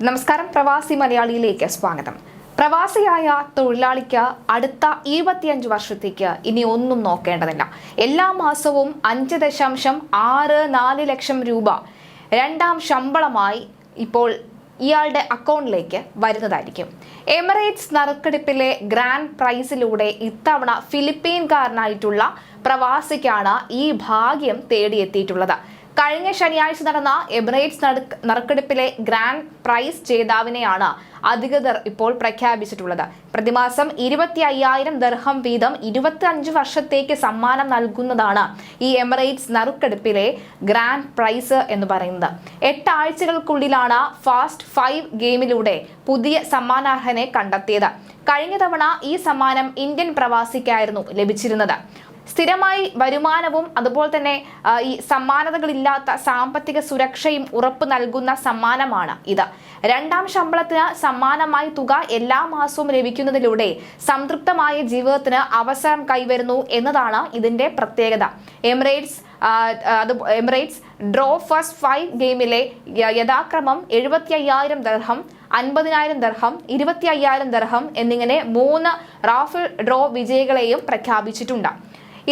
നമസ്കാരം. പ്രവാസി മലയാളിയിലേക്ക് സ്വാഗതം. പ്രവാസിയായ തൊഴിലാളിക്ക് അടുത്ത 25 വർഷത്തേക്ക് ഇനി ഒന്നും നോക്കേണ്ടതില്ല. എല്ലാ മാസവും 5.64 ലക്ഷം രൂപ രണ്ടാം ശമ്പളമായി ഇപ്പോൾ ഇയാളുടെ അക്കൗണ്ടിലേക്ക് വരുന്നതായിരിക്കും. എമിറേറ്റ്സ് നറുക്കെടുപ്പിലെ ഗ്രാൻഡ് പ്രൈസിലൂടെ ഇത്തവണ ഫിലിപ്പീൻകാരനായിട്ടുള്ള പ്രവാസിക്കാണ് ഈ ഭാഗ്യം തേടിയെത്തിയിട്ടുള്ളത്. കഴിഞ്ഞ ശനിയാഴ്ച നടന്ന എമിറേറ്റ്സ് നറുക്കെടുപ്പിലെ ഗ്രാൻഡ് പ്രൈസ് ജേതാവിനെയാണ് അധികൃതർ ഇപ്പോൾ പ്രഖ്യാപിച്ചിട്ടുള്ളത്. പ്രതിമാസം 25,000 ദിർഹം വീതം 25 വർഷത്തേക്ക് സമ്മാനം നൽകുന്നതാണ് ഈ എമിറേറ്റ്സ് നറുക്കെടുപ്പിലെ ഗ്രാൻഡ് പ്രൈസ് എന്ന് പറയുന്നത്. 8 ആഴ്ചകൾക്കുള്ളിലാണ് ഫാസ്റ്റ് 5 ഗെയിമിലൂടെ പുതിയ സമ്മാനാർഹനെ കണ്ടെത്തിയത്. കഴിഞ്ഞ തവണ ഈ സമ്മാനം ഇന്ത്യൻ പ്രവാസിക്കായിരുന്നു ലഭിച്ചിരുന്നത്. സ്ഥിരമായി വരുമാനവും അതുപോലെ തന്നെ ഈ സമ്മാനതകളില്ലാത്ത സാമ്പത്തിക സുരക്ഷയും ഉറപ്പു നൽകുന്ന സമ്മാനമാണ് ഇത്. രണ്ടാം ശമ്പളത്തിന് സമ്മാനമായി തുക എല്ലാ മാസവും ലഭിക്കുന്നതിലൂടെ സംതൃപ്തമായ ജീവിതത്തിന് അവസരം കൈവരുന്നു എന്നതാണ് ഇതിന്റെ പ്രത്യേകത. എമിറേറ്റ്സ് ഡ്രോ ഫസ്റ്റ് 5 ഗെയിമിലെ യഥാക്രമം 75,000 ദിർഹം, 50,000 ദിർഹം, 25,000 ദിർഹം എന്നിങ്ങനെ 3 റാഫിൾ ഡ്രോ വിജയികളെയും പ്രഖ്യാപിച്ചിട്ടുണ്ട്.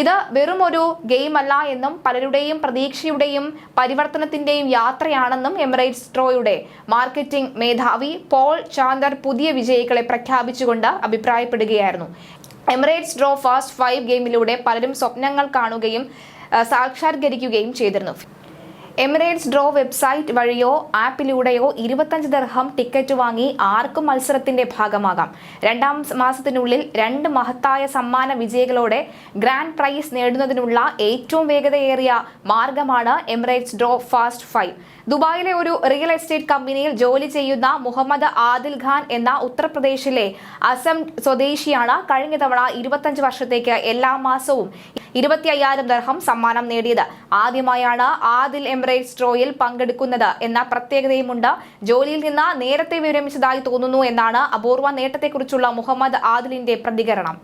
ഇത് വെറും ഒരു ഗെയിം അല്ല എന്നും പലരുടെയും പ്രതീക്ഷയുടെയും പരിവർത്തനത്തിന്റെയും യാത്രയാണെന്നും എമിറേറ്റ്സ് ഡ്രോയുടെ മാർക്കറ്റിംഗ് മേധാവി പോൾ ചാന്ദർ പുതിയ വിജയികളെ പ്രഖ്യാപിച്ചുകൊണ്ട് അഭിപ്രായപ്പെടുകയായിരുന്നു. എമിറേറ്റ്സ് ഡ്രോ ഫാസ്റ്റ് 5 ഗെയിമിലൂടെ പലരും സ്വപ്നങ്ങൾ കാണുകയും സാക്ഷാത്കരിക്കുകയും ചെയ്തിരുന്നു. എമിറേറ്റ്സ് ഡ്രോ വെബ്സൈറ്റ് വഴിയോ ആപ്പിലൂടെയോ 25 ദിർഹം ടിക്കറ്റ് വാങ്ങി ആർക്കും മത്സരത്തിന്റെ ഭാഗമാകാം. രണ്ടാം മാസത്തിനുള്ളിൽ 2 മഹത്തായ സമ്മാന വിജയികളോടെ ഗ്രാൻഡ് പ്രൈസ് നേടുന്നതിനുള്ള ഏറ്റവും വേഗതയേറിയ മാർഗമാണ് എമിറേറ്റ്സ് ഡ്രോ ഫാസ്റ്റ് 5. ദുബായിലെ ഒരു റിയൽ എസ്റ്റേറ്റ് കമ്പനിയിൽ ജോലി ചെയ്യുന്ന മുഹമ്മദ് ആദിൽ ഖാൻ എന്ന ഉത്തർപ്രദേശിലെ അസം സ്വദേശിയാണ് കഴിഞ്ഞ തവണ 25 വർഷത്തേക്ക് എല്ലാ മാസവും 25,000 ദിർഹം സമ്മാനം നേടിയത്. ആദ്യമായാണ് ആദിൽ എമിറേറ്റ്സ് ഡ്രോയിൽ പങ്കെടുക്കുന്നത് എന്ന പ്രത്യേകതയുമുണ്ട്. ജോലിയിൽ നിന്ന് നേരത്തെ വിരമിച്ചതായി തോന്നുന്നു എന്നാണ് അപൂർവ നേട്ടത്തെക്കുറിച്ചുള്ള മുഹമ്മദ് ആദിലിന്റെ പ്രതികരണം.